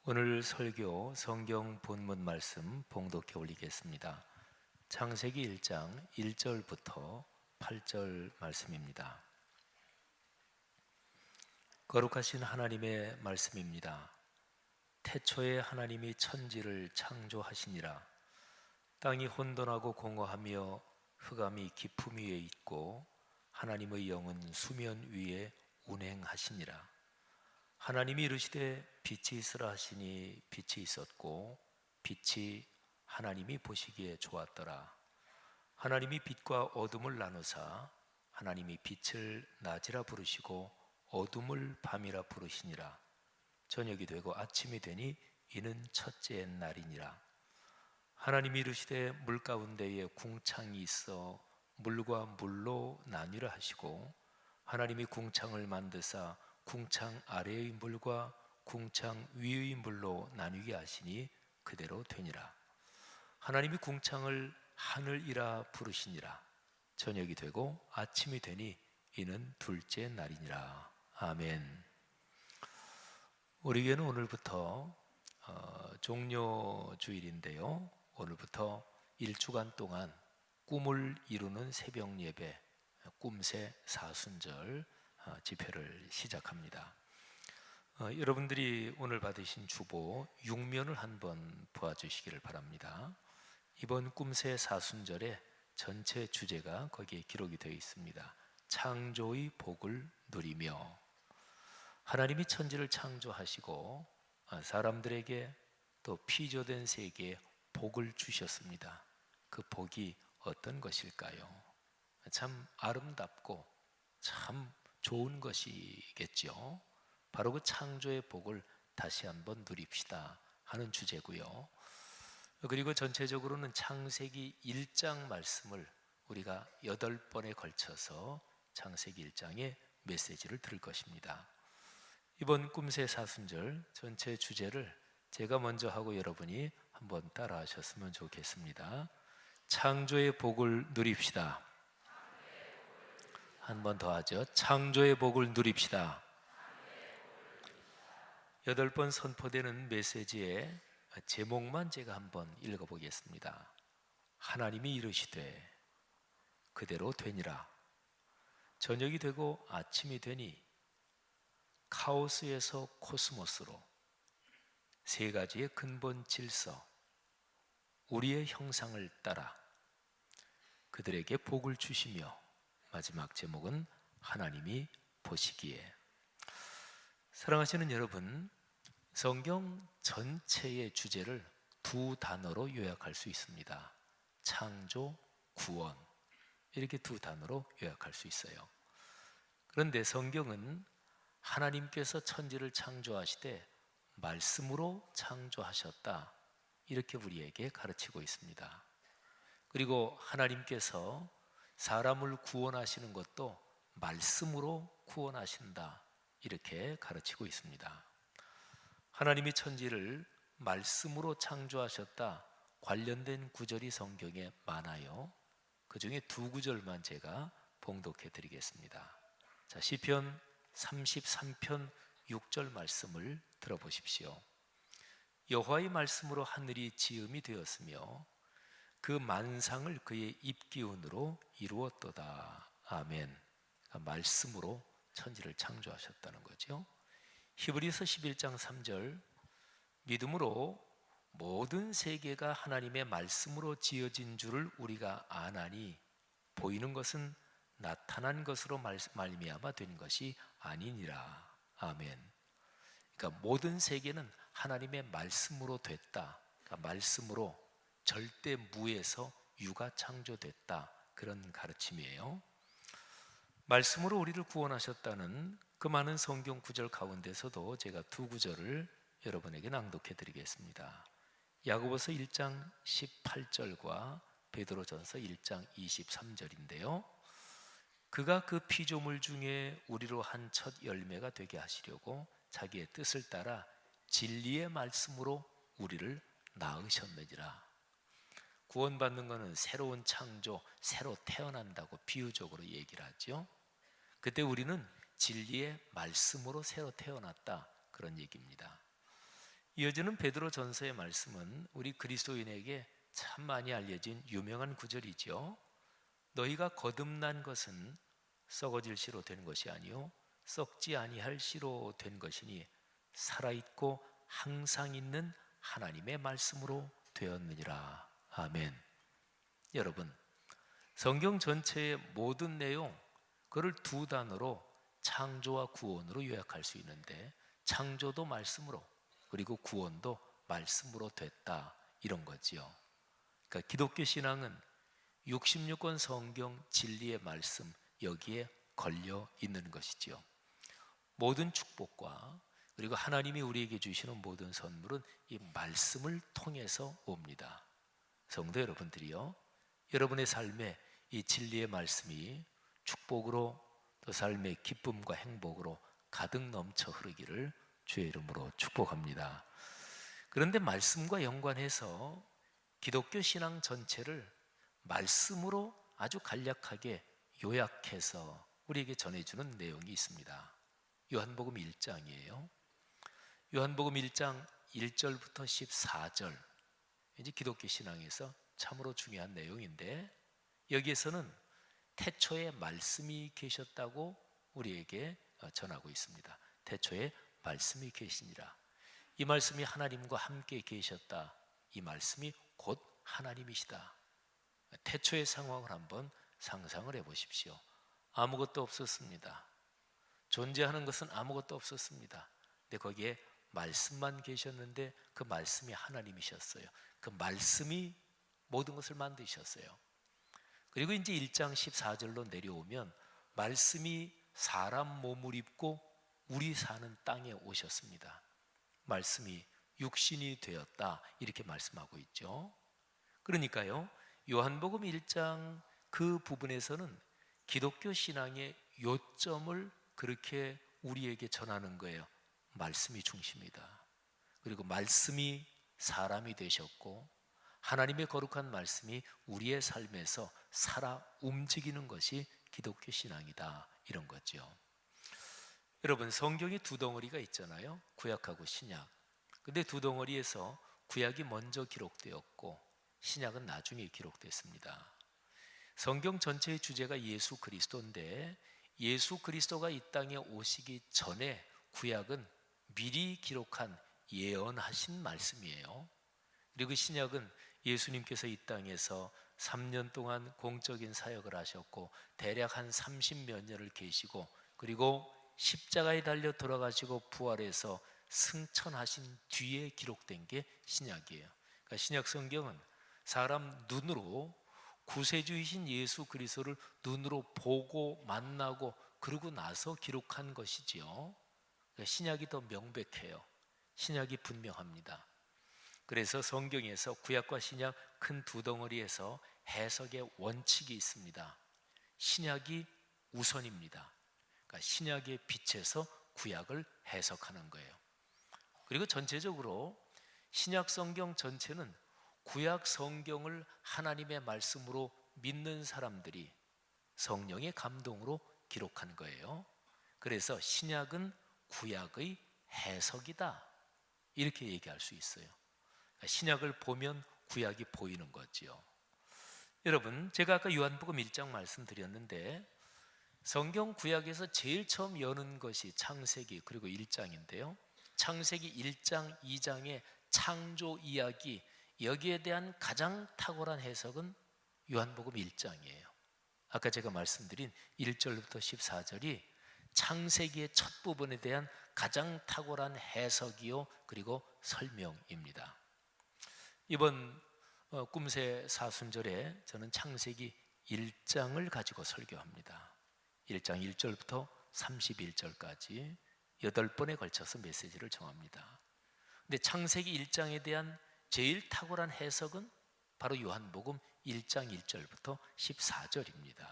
오늘 설교 성경 본문 말씀 봉독해 올리겠습니다. 창세기 1장 1절부터 8절 말씀입니다. 거룩하신 하나님의 말씀입니다. 태초에 하나님이 천지를 창조하시니라. 땅이 혼돈하고 공허하며 흑암이 깊음 위에 있고 하나님의 영은 수면 위에 운행하시니라. 하나님이 이르시되 빛이 있으라 하시니 빛이 있었고 빛이 하나님이 보시기에 좋았더라. 하나님이 빛과 어둠을 나누사 하나님이 빛을 낮이라 부르시고 어둠을 밤이라 부르시니라. 저녁이 되고 아침이 되니 이는 첫째 날이니라. 하나님이 이르시되 물 가운데에 궁창이 있어 물과 물로 나뉘라 하시고 하나님이 궁창을 만드사 궁창 아래의 물과 궁창 위의 물로 나뉘게 하시니 그대로 되니라. 하나님이 궁창을 하늘이라 부르시니라. 저녁이 되고 아침이 되니 이는 둘째 날이니라. 아멘. 우리 교회는 오늘부터 종료주일인데요, 오늘부터 1주간 동안 꿈을 이루는 새벽 예배, 꿈새 사순절 집회를 시작합니다. 여러분들이 오늘 받으신 주보 6면을 한번 보아주시기를 바랍니다. 이번 꿈새 사순절의 전체 주제가 거기에 기록이 되어 있습니다. 창조의 복을 누리며. 하나님이 천지를 창조하시고 사람들에게 또 피조된 세계에 복을 주셨습니다. 그 복이 어떤 것일까요? 참 아름답고 참 좋은 것이겠죠. 바로 그 창조의 복을 다시 한번 누립시다 하는 주제고요. 그리고 전체적으로는 창세기 1장 말씀을 우리가 8번에 걸쳐서 창세기 1장의 메시지를 들을 것입니다. 이번 꿈새 사순절 전체 주제를 제가 먼저 하고 여러분이 한번 따라 하셨으면 좋겠습니다. 창조의 복을 누립시다. 한 번 더 하죠. 창조의 복을 누립시다. 8번 선포되는 메시지의 제목만 제가 한번 읽어보겠습니다. 하나님이 이르시되 그대로 되니라. 저녁이 되고 아침이 되니 카오스에서 코스모스로 세 가지의 근본 질서, 우리의 형상을 따라 그들에게 복을 주시며, 마지막 제목은 하나님이 보시기에. 사랑하시는 여러분, 성경 전체의 주제를 두 단어로 요약할 수 있습니다. 창조, 구원, 이렇게 두 단어로 요약할 수 있어요. 그런데 성경은 하나님께서 천지를 창조하시되 말씀으로 창조하셨다, 이렇게 우리에게 가르치고 있습니다. 그리고 하나님께서 사람을 구원하시는 것도 말씀으로 구원하신다, 이렇게 가르치고 있습니다. 하나님이 천지를 말씀으로 창조하셨다 관련된 구절이 성경에 많아요. 그 중에 두 구절만 제가 봉독해 드리겠습니다. 자, 시편 33편 6절 말씀을 들어보십시오. 여호와의 말씀으로 하늘이 지음이 되었으며 그 만상을 그의 입기운으로 이루었도다. 아멘. 그러니까 말씀으로 천지를 창조하셨다는 거죠. 히브리서 11장 3절, 믿음으로 모든 세계가 하나님의 말씀으로 지어진 줄을 우리가 아나니 보이는 것은 나타난 것으로 말미암아 된 것이 아니니라. 아멘. 그러니까 모든 세계는 하나님의 말씀으로 됐다. 그러니까 말씀으로 절대 무에서 유가 창조됐다, 그런 가르침이에요. 말씀으로 우리를 구원하셨다는 그 많은 성경 구절 가운데서도 제가 두 구절을 여러분에게 낭독해 드리겠습니다. 야고보서 1장 18절과 베드로전서 1장 23절인데요. 그가 그 피조물 중에 우리로 한 첫 열매가 되게 하시려고 자기의 뜻을 따라 진리의 말씀으로 우리를 낳으셨느니라. 구원받는 것은 새로운 창조, 새로 태어난다고 비유적으로 얘기를 하죠. 그때 우리는 진리의 말씀으로 새로 태어났다, 그런 얘기입니다. 이어지는 베드로 전서의 말씀은 우리 그리스도인에게 참 많이 알려진 유명한 구절이죠. 너희가 거듭난 것은 썩어질 씨로 된 것이 아니요 썩지 아니할 씨로 된 것이니 살아있고 항상 있는 하나님의 말씀으로 되었느니라. 아멘. 여러분, 성경 전체의 모든 내용, 그를 두 단어로 창조와 구원으로 요약할 수 있는데, 창조도 말씀으로, 그리고 구원도 말씀으로 됐다, 이런 거지요. 그러니까 기독교 신앙은 66권 성경 진리의 말씀, 여기에 걸려 있는 것이지요. 모든 축복과 그리고 하나님이 우리에게 주시는 모든 선물은 이 말씀을 통해서 옵니다. 성도 여러분들이요, 여러분의 삶에 이 진리의 말씀이 축복으로 또 삶의 기쁨과 행복으로 가득 넘쳐 흐르기를 주의 이름으로 축복합니다. 그런데 말씀과 연관해서 기독교 신앙 전체를 말씀으로 아주 간략하게 요약해서 우리에게 전해주는 내용이 있습니다. 요한복음 1장이에요. 요한복음 1장 1절부터 14절, 이제 기독교 신앙에서 참으로 중요한 내용인데, 여기에서는 태초에 말씀이 계셨다고 우리에게 전하고 있습니다. 태초에 말씀이 계시니라. 이 말씀이 하나님과 함께 계셨다. 이 말씀이 곧 하나님이시다. 태초의 상황을 한번 상상을 해보십시오. 아무것도 없었습니다. 존재하는 것은 아무것도 없었습니다. 근데 거기에 말씀만 계셨는데 그 말씀이 하나님이셨어요. 그 말씀이 모든 것을 만드셨어요. 그리고 이제 1장 14절로 내려오면 말씀이 사람 몸을 입고 우리 사는 땅에 오셨습니다. 말씀이 육신이 되었다, 이렇게 말씀하고 있죠. 그러니까요, 요한복음 1장 그 부분에서는 기독교 신앙의 요점을 그렇게 우리에게 전하는 거예요. 말씀이 중심이다. 그리고 말씀이 사람이 되셨고 하나님의 거룩한 말씀이 우리의 삶에서 살아 움직이는 것이 기독교 신앙이다, 이런 거죠. 여러분, 성경이 두 덩어리가 있잖아요. 구약하고 신약. 근데 두 덩어리에서 구약이 먼저 기록되었고 신약은 나중에 기록됐습니다. 성경 전체의 주제가 예수 그리스도인데, 예수 그리스도가 이 땅에 오시기 전에 구약은 미리 기록한 예언하신 말씀이에요. 그리고 신약은 예수님께서 이 땅에서 3년 동안 공적인 사역을 하셨고 대략 한 30몇 년을 계시고 그리고 십자가에 달려 돌아가시고 부활해서 승천하신 뒤에 기록된 게 신약이에요. 그러니까 신약 성경은 사람 눈으로 구세주이신 예수 그리스도를 눈으로 보고 만나고 그러고 나서 기록한 것이지요. 그러니까 신약이 더 명백해요. 신약이 분명합니다. 그래서 성경에서 구약과 신약 큰 두 덩어리에서 해석의 원칙이 있습니다. 신약이 우선입니다. 그러니까 신약의 빛에서 구약을 해석하는 거예요. 그리고 전체적으로 신약 성경 전체는 구약 성경을 하나님의 말씀으로 믿는 사람들이 성령의 감동으로 기록한 거예요. 그래서 신약은 구약의 해석이다, 이렇게 얘기할 수 있어요. 신약을 보면 구약이 보이는 거지요. 여러분, 제가 아까 요한복음 1장 말씀드렸는데 성경 구약에서 제일 처음 여는 것이 창세기 그리고 1장인데요. 창세기 1장, 2장의 창조 이야기, 여기에 대한 가장 탁월한 해석은 요한복음 1장이에요. 아까 제가 말씀드린 1절부터 14절이 창세기의 첫 부분에 대한 가장 탁월한 해석이요 그리고 설명입니다. 이번 꿈새 사순절에 저는 창세기 1장을 가지고 설교합니다. 1장 1절부터 31절까지 8번에 걸쳐서 메시지를 정합니다. 근데 창세기 1장에 대한 제일 탁월한 해석은 바로 요한복음 1장 1절부터 14절입니다.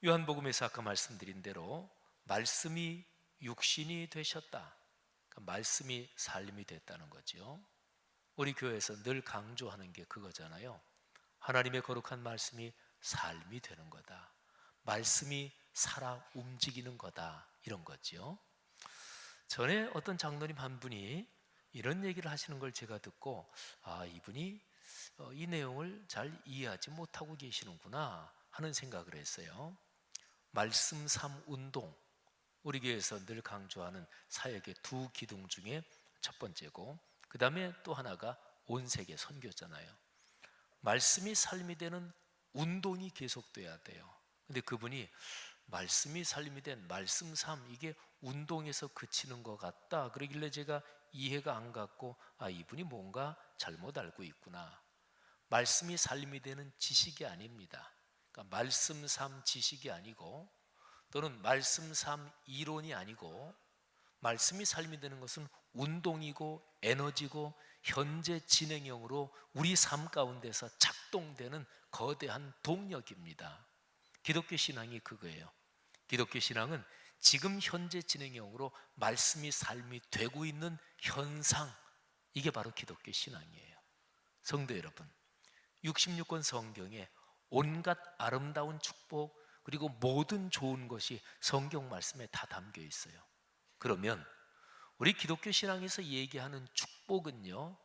요한복음에서 아까 말씀드린 대로 말씀이 육신이 되셨다. 그러니까 말씀이 삶이 됐다는 거죠. 우리 교회에서 늘 강조하는 게 그거잖아요. 하나님의 거룩한 말씀이 삶이 되는 거다. 말씀이 살아 움직이는 거다, 이런 거죠. 전에 어떤 장로님 한 분이 이런 얘기를 하시는 걸 제가 듣고 이분이 이 내용을 잘 이해하지 못하고 계시는구나 하는 생각을 했어요. 말씀 삼 운동, 우리 교회에서 늘 강조하는 사역의 두 기둥 중에 첫 번째고, 그 다음에 또 하나가 온 세계 선교잖아요. 말씀이 삶이 되는 운동이 계속돼야 돼요. 근데 그분이 말씀이 삶이 된 말씀 삶, 이게 운동에서 그치는 것 같다 그러길래 제가 이해가 안 갔고 이분이 뭔가 잘못 알고 있구나. 말씀이 삶이 되는 지식이 아닙니다. 그러니까 말씀 삶 지식이 아니고, 또는 말씀 삶 이론이 아니고, 말씀이 삶이 되는 것은 운동이고 에너지고 현재 진행형으로 우리 삶 가운데서 작동되는 거대한 동력입니다. 기독교 신앙이 그거예요. 기독교 신앙은 지금 현재 진행형으로 말씀이 삶이 되고 있는 현상, 이게 바로 기독교 신앙이에요. 성도 여러분, 66권 성경에 온갖 아름다운 축복 그리고 모든 좋은 것이 성경 말씀에 다 담겨 있어요. 그러면 우리 기독교 신앙에서 얘기하는 축복은요,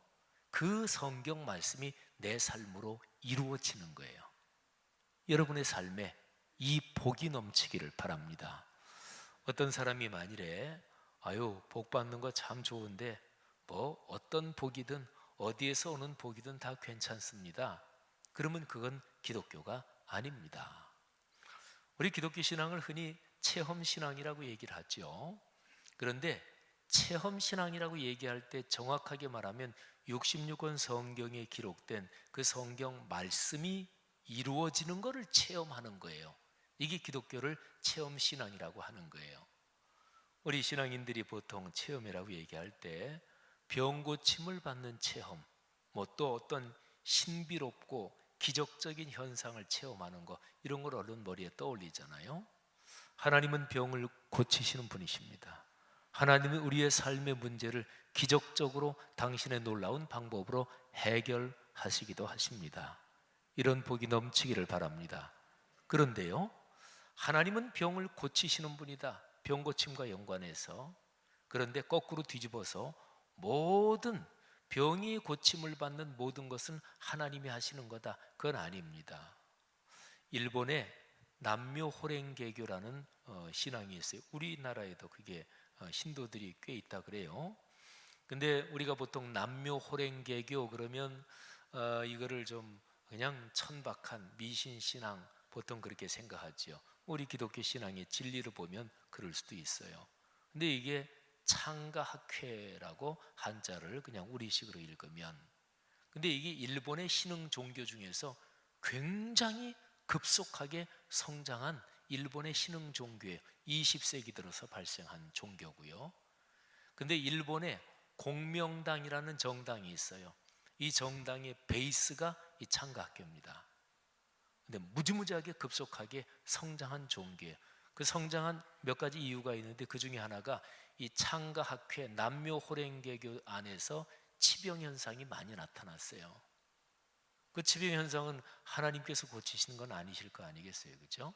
그 성경 말씀이 내 삶으로 이루어지는 거예요. 여러분의 삶에 이 복이 넘치기를 바랍니다. 어떤 사람이 만일에 복 받는 거 참 좋은데 뭐 어떤 복이든 어디에서 오는 복이든 다 괜찮습니다. 그러면 그건 기독교가 아닙니다. 우리 기독교 신앙을 흔히 체험신앙이라고 얘기를 하죠. 그런데 체험신앙이라고 얘기할 때 정확하게 말하면 66권 성경에 기록된 그 성경 말씀이 이루어지는 것을 체험하는 거예요. 이게 기독교를 체험신앙이라고 하는 거예요. 우리 신앙인들이 보통 체험이라고 얘기할 때 병 고침을 받는 체험, 또 어떤 신비롭고 기적적인 현상을 체험하는 것, 이런 걸 얼른 머리에 떠올리잖아요. 하나님은 병을 고치시는 분이십니다. 하나님은 우리의 삶의 문제를 기적적으로 당신의 놀라운 방법으로 해결하시기도 하십니다. 이런 복이 넘치기를 바랍니다. 그런데요, 하나님은 병을 고치시는 분이다, 병 고침과 연관해서. 그런데 거꾸로 뒤집어서 모든 병이 고침을 받는 모든 것은 하나님이 하시는 거다, 그건 아닙니다. 일본의 남묘호랭개교라는 신앙이 있어요. 우리나라에도 그게 신도들이 꽤 있다 그래요. 근데 우리가 보통 남묘호랭개교 그러면 이거를 좀 그냥 천박한 미신신앙, 보통 그렇게 생각하죠. 우리 기독교 신앙의 진리를 보면 그럴 수도 있어요. 근데 이게 창가학회라고 한자를 그냥 우리식으로 읽으면, 근데 이게 일본의 신흥 종교 중에서 굉장히 급속하게 성장한 일본의 신흥 종교예요. 20세기 들어서 발생한 종교고요. 근데 일본에 공명당이라는 정당이 있어요. 이 정당의 베이스가 이 창가학교입니다. 근데 무지무지하게 급속하게 성장한 종교예요. 그 성장한 몇 가지 이유가 있는데 그 중에 하나가 이 창가학회 남묘호랭개교 안에서 치병 현상이 많이 나타났어요. 그 치병 현상은 하나님께서 고치시는 건 아니실 거 아니겠어요, 그렇죠?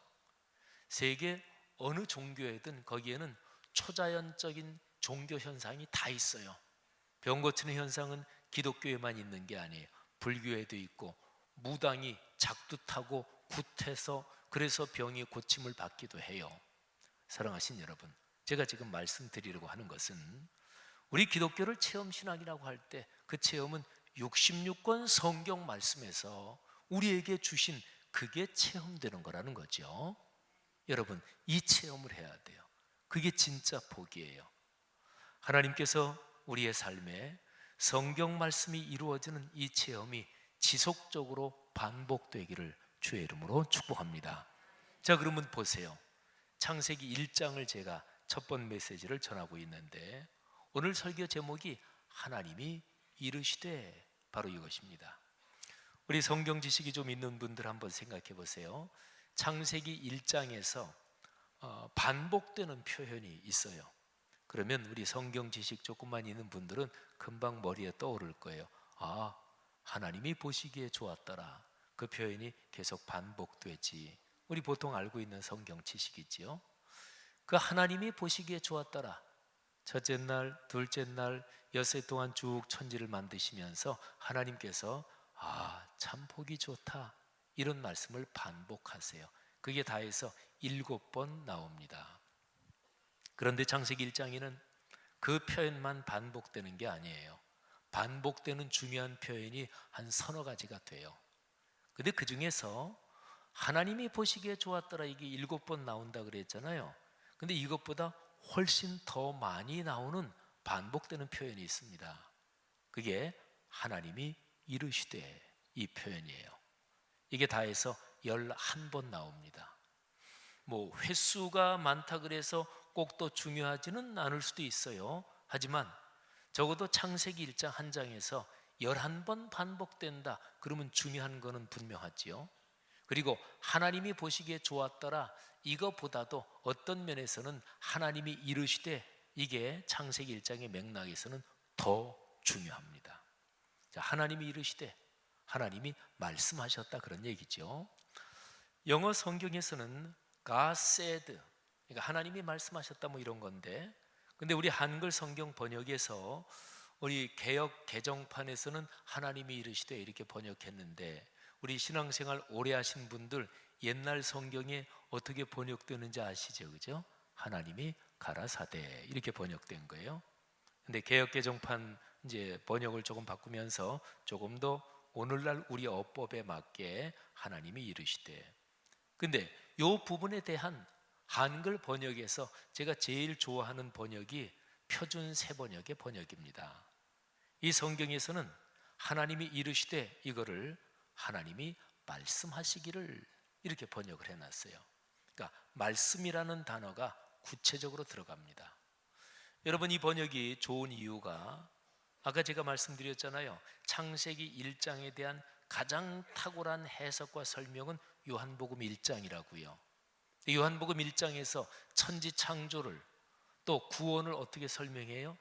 세계 어느 종교에든 거기에는 초자연적인 종교 현상이 다 있어요. 병 고치는 현상은 기독교에만 있는 게 아니에요. 불교에도 있고, 무당이 작두타고 굿해서 그래서 병이 고침을 받기도 해요. 사랑하신 여러분, 제가 지금 말씀드리려고 하는 것은 우리 기독교를 체험신앙이라고 할 때 그 체험은 66권 성경 말씀에서 우리에게 주신 그게 체험되는 거라는 거죠. 여러분, 이 체험을 해야 돼요. 그게 진짜 복이에요. 하나님께서 우리의 삶에 성경 말씀이 이루어지는 이 체험이 지속적으로 반복되기를 주의 이름으로 축복합니다. 자, 그러면 보세요. 창세기 1장을 제가 첫 번 메시지를 전하고 있는데 오늘 설교 제목이 하나님이 이르시되, 바로 이것입니다. 우리 성경 지식이 좀 있는 분들 한번 생각해 보세요. 창세기 1장에서 반복되는 표현이 있어요. 그러면 우리 성경 지식 조금만 있는 분들은 금방 머리에 떠오를 거예요. 하나님이 보시기에 좋았더라. 그 표현이 계속 반복되지. 우리 보통 알고 있는 성경 지식이지요. 그 하나님이 보시기에 좋았더라, 첫째 날, 둘째 날, 엿새 동안 쭉 천지를 만드시면서 하나님께서 참 보기 좋다 이런 말씀을 반복하세요. 그게 다 해서 7번 나옵니다. 그런데 창세기 1장에는 그 표현만 반복되는 게 아니에요. 반복되는 중요한 표현이 한 서너 가지가 돼요. 근데 그 중에서 하나님이 보시기에 좋았더라 이게 7번 나온다 그랬잖아요. 근데 이것보다 훨씬 더 많이 나오는 반복되는 표현이 있습니다. 그게 하나님이 이르시되 이 표현이에요. 이게 다 해서 11번 나옵니다. 뭐 횟수가 많다 그래서 꼭 또 중요하지는 않을 수도 있어요. 하지만 적어도 창세기 1장 한 장에서 11번 반복된다 그러면 중요한 거는 분명하지요. 그리고 하나님이 보시기에 좋았더라 이거보다도 어떤 면에서는 하나님이 이르시되 이게 창세기 1장의 맥락에서는 더 중요합니다. 자, 하나님이 이르시되 하나님이 말씀하셨다 그런 얘기죠. 영어 성경에서는 God said, 그러니까 하나님이 말씀하셨다 뭐 이런 건데, 근데 우리 한글 성경 번역에서 우리 개역 개정판에서는 하나님이 이르시되 이렇게 번역했는데, 우리 신앙생활 오래 하신 분들 옛날 성경에 어떻게 번역되는지 아시죠? 그죠? 하나님이 가라사대 이렇게 번역된 거예요. 근데 개역 개정판 이제 번역을 조금 바꾸면서 조금 더 오늘날 우리 어법에 맞게 하나님이 이르시되. 근데 이 부분에 대한 한글 번역에서 제가 제일 좋아하는 번역이 표준 세번역의 번역입니다. 이 성경에서는 하나님이 이르시되 이거를 하나님이 말씀하시기를 이렇게 번역을 해놨어요. 그러니까 말씀이라는 단어가 구체적으로 들어갑니다. 여러분, 이 번역이 좋은 이유가 아까 제가 말씀드렸잖아요. 창세기 1장에 대한 가장 탁월한 해석과 설명은 요한복음 1장이라고요. 요한복음 1장에서 천지 창조를 또 구원을 어떻게 설명해요?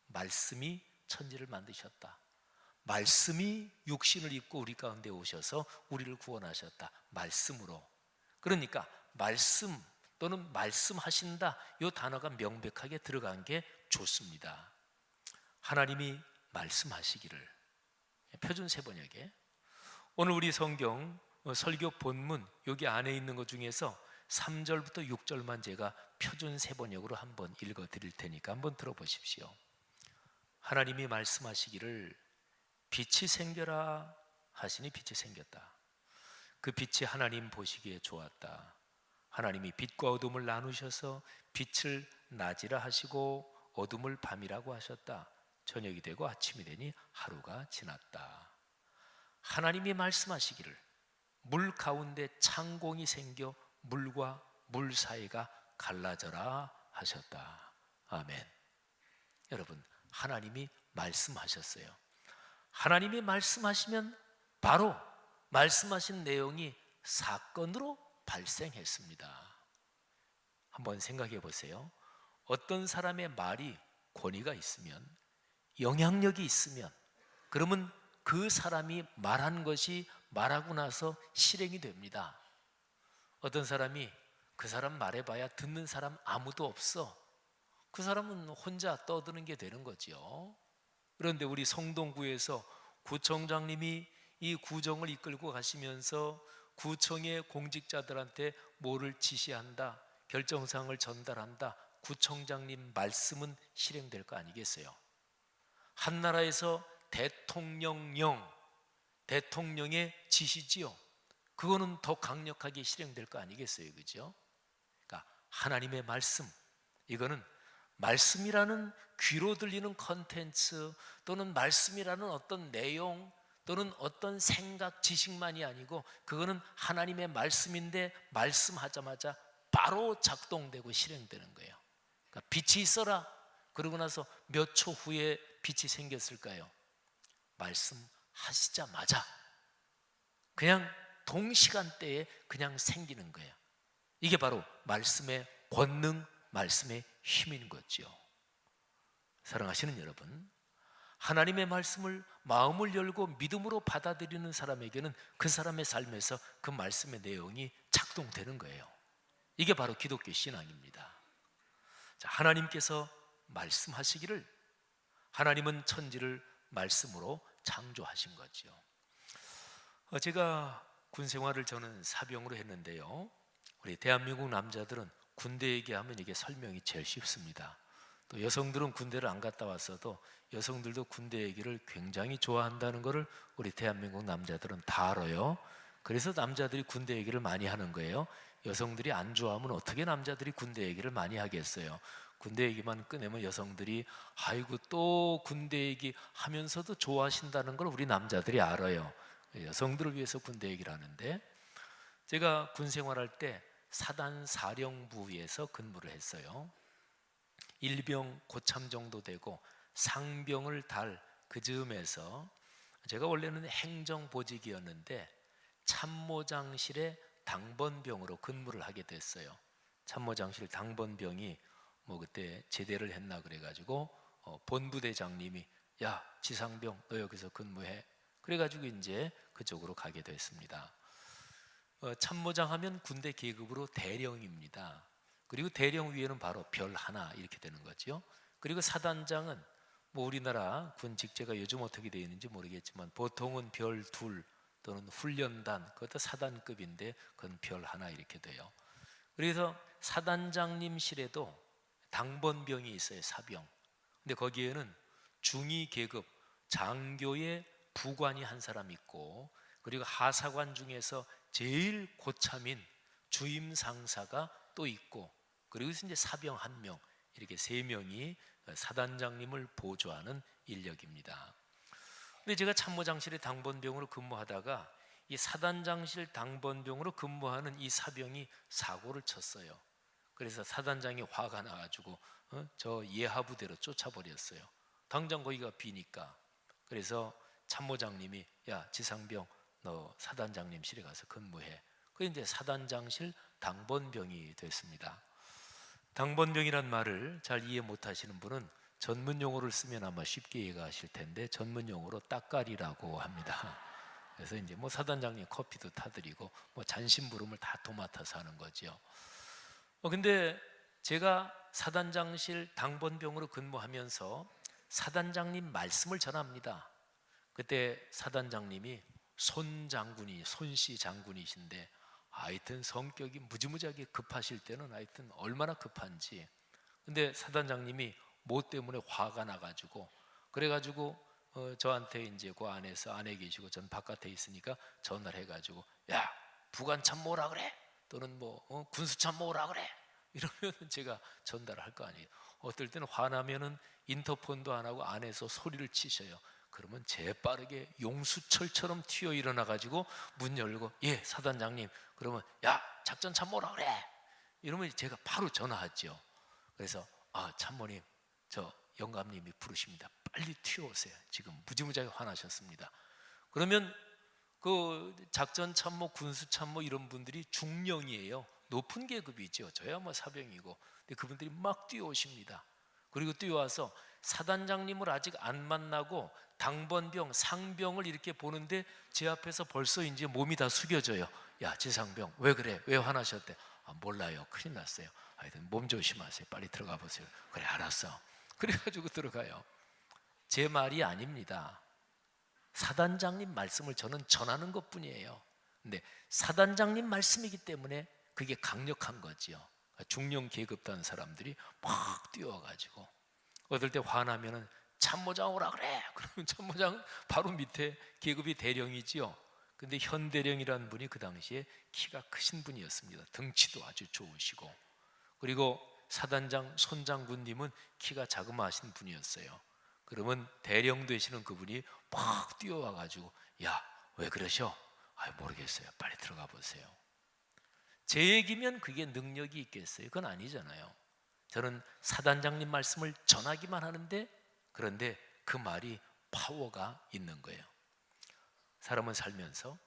말씀이 천지를 만드셨다. 말씀이 육신을 입고 우리 가운데 오셔서 우리를 구원하셨다. 말씀으로. 그러니까 말씀 또는 말씀하신다 이 단어가 명백하게 들어간 게 좋습니다. 하나님이 말씀하시기를. 표준 세번역에 오늘 우리 성경 설교 본문 여기 안에 있는 것 중에서 3절부터 6절만 제가 표준 세번역으로 한번 읽어 드릴 테니까 한번 들어보십시오. 하나님이 말씀하시기를 빛이 생겨라 하시니 빛이 생겼다. 그 빛이 하나님 보시기에 좋았다. 하나님이 빛과 어둠을 나누셔서 빛을 낮이라 하시고 어둠을 밤이라고 하셨다. 저녁이 되고 아침이 되니 하루가 지났다. 하나님이 말씀하시기를 물 가운데 창공이 생겨 물과 물 사이가 갈라져라 하셨다. 아멘. 여러분, 하나님이 말씀하셨어요. 하나님이 말씀하시면 바로 말씀하신 내용이 사건으로 발생했습니다. 한번 생각해 보세요. 어떤 사람의 말이 권위가 있으면, 영향력이 있으면, 그러면 그 사람이 말한 것이 말하고 나서 실행이 됩니다. 어떤 사람이 그 사람 말해봐야 듣는 사람 아무도 없어. 그 사람은 혼자 떠드는 게 되는 거죠. 그런데 우리 성동구에서 구청장님이 이 구정을 이끌고 가시면서 구청의 공직자들한테 뭐를 지시한다, 결정사항을 전달한다. 구청장님 말씀은 실행될 거 아니겠어요? 한 나라에서 대통령령, 대통령의 지시지요. 그거는 더 강력하게 실행될 거 아니겠어요? 그죠? 그러니까 하나님의 말씀, 이거는 말씀이라는 귀로 들리는 컨텐츠 또는 말씀이라는 어떤 내용 또는 어떤 생각, 지식만이 아니고 그거는 하나님의 말씀인데 말씀하자마자 바로 작동되고 실행되는 거예요. 그러니까 빛이 있어라. 그러고 나서 몇 초 후에 빛이 생겼을까요? 말씀하시자마자 그냥 동시간대에 그냥 생기는 거예요. 이게 바로 말씀의 권능, 말씀의 힘인 거죠. 사랑하시는 여러분, 하나님의 말씀을 마음을 열고 믿음으로 받아들이는 사람에게는 그 사람의 삶에서 그 말씀의 내용이 작동되는 거예요. 이게 바로 기독교 신앙입니다. 자, 하나님께서 말씀하시기를 하나님은 천지를 말씀으로 창조하신 거죠. 제가 군 생활을 저는 사병으로 했는데요, 우리 대한민국 남자들은 군대 얘기하면 이게 설명이 제일 쉽습니다. 또 여성들은 군대를 안 갔다 왔어도 여성들도 군대 얘기를 굉장히 좋아한다는 것을 우리 대한민국 남자들은 다 알아요. 그래서 남자들이 군대 얘기를 많이 하는 거예요. 여성들이 안 좋아하면 어떻게 남자들이 군대 얘기를 많이 하겠어요. 군대 얘기만 꺼내면 여성들이 아이고 또 군대 얘기 하면서도 좋아하신다는 걸 우리 남자들이 알아요. 여성들을 위해서 군대 얘기를 하는데, 제가 군 생활할 때 사단 사령부에서 근무를 했어요. 일병 고참 정도 되고 상병을 달 그 즈음에서 제가 원래는 행정보직이었는데 참모장실의 당번병으로 근무를 하게 됐어요. 참모장실 당번병이 그때 제대를 했나 그래가지고 본부대장님이 야 지상병 너 여기서 근무해, 그래가지고 이제 그쪽으로 가게 됐습니다. 참모장 하면 군대 계급으로 대령입니다. 그리고 대령 위에는 바로 별 하나 이렇게 되는 거죠. 그리고 사단장은 우리나라 군 직제가 요즘 어떻게 되어 있는지 모르겠지만 보통은 별 둘 또는 훈련단, 그것도 사단급인데 그건 별 하나 이렇게 돼요. 그래서 사단장님실에도 당번병이 있어요. 사병. 근데 거기에는 중위 계급 장교의 부관이 한 사람 있고, 그리고 하사관 중에서 제일 고참인 주임 상사가 또 있고, 그리고 이제 사병 한 명, 이렇게 세 명이 사단장님을 보조하는 인력입니다. 근데 제가 참모장실의 당번병으로 근무하다가 이 사단장실 당번병으로 근무하는 이 사병이 사고를 쳤어요. 그래서 사단장이 화가 나가지고 저 예하부대로 쫓아버렸어요. 당장 거기가 비니까. 그래서 참모장님이 야 지상병 너 사단장님실에 가서 근무해. 그 이제 사단장실 당번병이 됐습니다. 당번병이란 말을 잘 이해 못하시는 분은 전문 용어를 쓰면 아마 쉽게 이해하실 텐데 전문 용어로 따까리라고 합니다. 그래서 이제 사단장님 커피도 타드리고 잔심부름을 다 도맡아서 하는 거죠. 근데 제가 사단장실 당번병으로 근무하면서 사단장님 말씀을 전합니다. 그때 사단장님이 손씨 장군이신데 하여튼 성격이 무지무지하게 급하실 때는 하여튼 얼마나 급한지. 근데 사단장님이 뭐 때문에 화가 나가지고 그래가지고 저한테 이제 그 안에서 안에 계시고 전 바깥에 있으니까 전화를 해가지고 야 부관참 뭐라 그래? 또는 군수참 뭐라 그래? 이러면 제가 전달을 할 거 아니에요. 어떨 때는 화나면은 인터폰도 안 하고 안에서 소리를 치셔요. 그러면 재빠르게 용수철처럼 튀어 일어나 가지고 문 열고 예 사단장님, 그러면 야 작전 참모라 그래, 이러면 제가 바로 전화하죠. 그래서 참모님 저 영감님이 부르십니다. 빨리 튀어오세요. 지금 무지무지하게 화나셨습니다. 그러면 그 작전 참모 군수 참모 이런 분들이 중령이에요. 높은 계급이죠. 저야 사병이고. 근데 그분들이 막 뛰어오십니다. 그리고 뛰어와서 사단장님을 아직 안 만나고 당번병, 상병을 이렇게 보는데 제 앞에서 벌써 이제 몸이 다 숙여져요. 야 지상병 왜 그래? 왜 화나셨대? 몰라요. 큰일 났어요. 하여튼 몸 조심하세요. 빨리 들어가 보세요. 그래 알았어. 그래가지고 들어가요. 제 말이 아닙니다. 사단장님 말씀을 저는 전하는 것뿐이에요. 근데 사단장님 말씀이기 때문에 그게 강력한 거지요. 중령 계급단 사람들이 막 뛰어와가지고 어떨 때 화나면은 참모장 오라 그래. 그러면 참모장은 바로 밑에 계급이 대령이지요. 근데 현대령이라는 분이 그 당시에 키가 크신 분이었습니다. 덩치도 아주 좋으시고, 그리고 사단장 손장군님은 키가 자그마하신 분이었어요. 그러면 대령 되시는 그분이 막 뛰어와가지고 야 왜 그러셔? 모르겠어요. 빨리 들어가 보세요. 제 얘기면 그게 능력이 있겠어요? 그건 아니잖아요. 저는 사단장님 말씀을 전하기만 하는데, 그런데 그 말이 파워가 있는 거예요. 사람은 살면서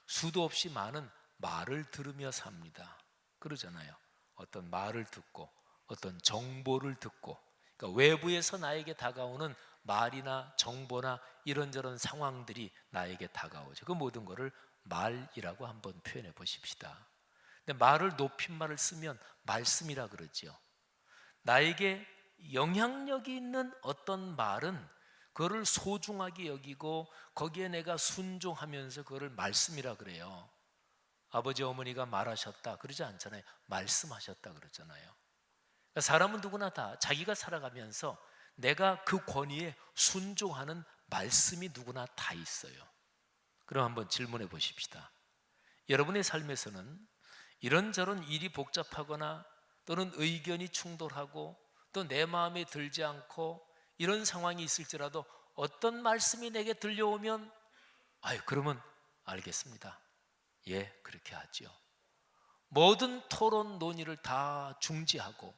수도 없이 많은 말을 들으며 삽니다. 그러잖아요. 어떤 말을 듣고 어떤 정보를 듣고, 그러니까 외부에서 나에게 다가오는 말이나 정보나 이런저런 상황들이 나에게 다가오죠. 그 모든 것을 말이라고 한번 표현해 보십시다. 근데 말을 높임말을 쓰면 말씀이라 그러지요. 나에게 영향력이 있는 어떤 말은 그거를 소중하게 여기고 거기에 내가 순종하면서 그거를 말씀이라 그래요. 아버지 어머니가 말하셨다 그러지 않잖아요. 말씀하셨다 그러잖아요. 그러니까 사람은 누구나 다 자기가 살아가면서 내가 그 권위에 순종하는 말씀이 누구나 다 있어요. 그럼 한번 질문해 보십시다. 여러분의 삶에서는 이런저런 일이 복잡하거나 또는 의견이 충돌하고 또 내 마음에 들지 않고 이런 상황이 있을지라도 어떤 말씀이 내게 들려오면 그러면 알겠습니다. 예, 그렇게 하죠. 모든 토론 논의를 다 중지하고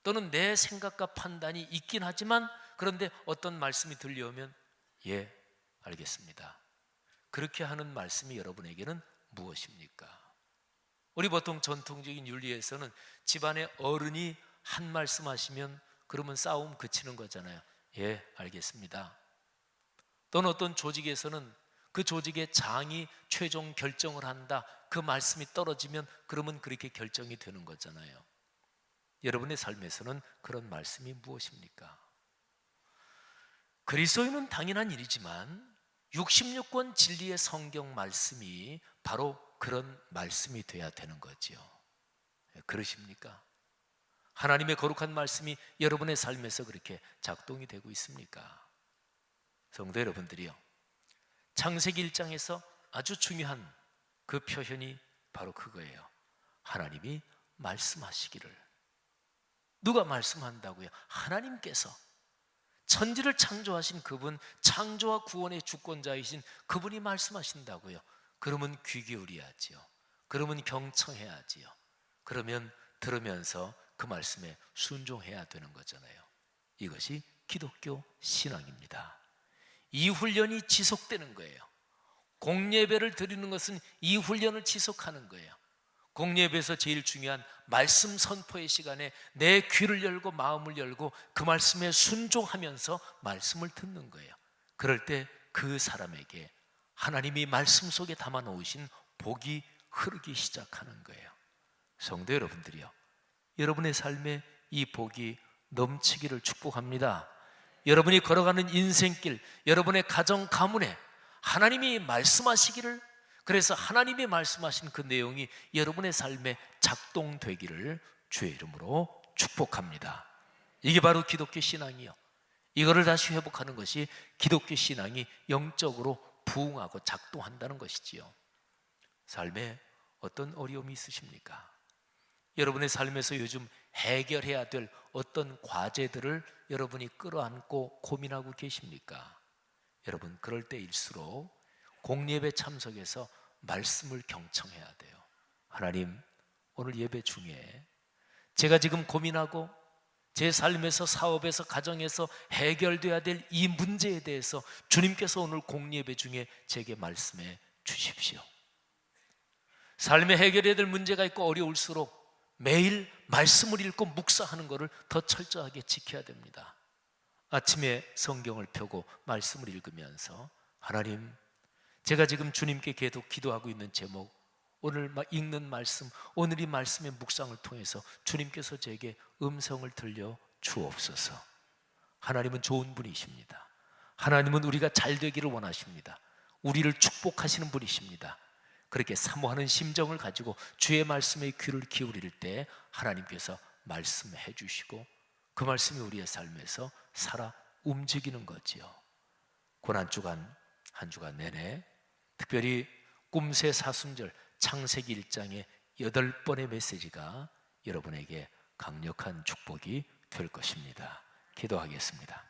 또는 내 생각과 판단이 있긴 하지만 그런데 어떤 말씀이 들려오면 예, 알겠습니다. 그렇게 하는 말씀이 여러분에게는 무엇입니까? 우리 보통 전통적인 윤리에서는 집안의 어른이 한 말씀 하시면 그러면 싸움 그치는 거잖아요. 예, 알겠습니다. 또는 어떤 조직에서는 그 조직의 장이 최종 결정을 한다. 그 말씀이 떨어지면 그러면 그렇게 결정이 되는 거잖아요. 여러분의 삶에서는 그런 말씀이 무엇입니까? 그리스도인은 당연한 일이지만 66권 진리의 성경 말씀이 바로 그런 말씀이 돼야 되는 거지요. 그러십니까? 하나님의 거룩한 말씀이 여러분의 삶에서 그렇게 작동이 되고 있습니까? 성도 여러분들이요, 창세기 1장에서 아주 중요한 그 표현이 바로 그거예요. 하나님이 말씀하시기를. 누가 말씀한다고요? 하나님께서. 천지를 창조하신 그분, 창조와 구원의 주권자이신 그분이 말씀하신다고요. 그러면 귀 기울여야지요. 그러면 경청해야지요. 그러면 들으면서 그 말씀에 순종해야 되는 거잖아요. 이것이 기독교 신앙입니다. 이 훈련이 지속되는 거예요. 공예배를 드리는 것은 이 훈련을 지속하는 거예요. 공예배에서 제일 중요한 말씀 선포의 시간에 내 귀를 열고 마음을 열고 그 말씀에 순종하면서 말씀을 듣는 거예요. 그럴 때 그 사람에게 하나님이 말씀 속에 담아 놓으신 복이 흐르기 시작하는 거예요. 성도 여러분들이요, 여러분의 삶에 이 복이 넘치기를 축복합니다. 여러분이 걸어가는 인생길, 여러분의 가정 가문에 하나님이 말씀하시기를, 그래서 하나님이 말씀하신 그 내용이 여러분의 삶에 작동되기를 주의 이름으로 축복합니다. 이게 바로 기독교 신앙이요, 이거를 다시 회복하는 것이 기독교 신앙이 영적으로 부흥하고 작동한다는 것이지요. 삶에 어떤 어려움이 있으십니까? 여러분의 삶에서 요즘 해결해야 될 어떤 과제들을 여러분이 끌어안고 고민하고 계십니까? 여러분, 그럴 때일수록 공예배 참석해서 말씀을 경청해야 돼요. 하나님, 오늘 예배 중에 제가 지금 고민하고 제 삶에서, 사업에서, 가정에서 해결돼야 될 이 문제에 대해서 주님께서 오늘 공예배 중에 제게 말씀해 주십시오. 삶에 해결해야 될 문제가 있고 어려울수록 매일 말씀을 읽고 묵상하는 것을 더 철저하게 지켜야 됩니다. 아침에 성경을 펴고 말씀을 읽으면서 하나님, 제가 지금 주님께 계속 기도하고 있는 제목, 오늘 읽는 말씀, 오늘 이 말씀의 묵상을 통해서 주님께서 제게 음성을 들려 주옵소서. 하나님은 좋은 분이십니다. 하나님은 우리가 잘 되기를 원하십니다. 우리를 축복하시는 분이십니다. 그렇게 사모하는 심정을 가지고 주의 말씀에 귀를 기울일 때 하나님께서 말씀해 주시고 그 말씀이 우리의 삶에서 살아 움직이는 거지요. 고난주간 한 주간 내내 특별히 꿈새 사순절 창세기 1장의 8번의 메시지가 여러분에게 강력한 축복이 될 것입니다. 기도하겠습니다.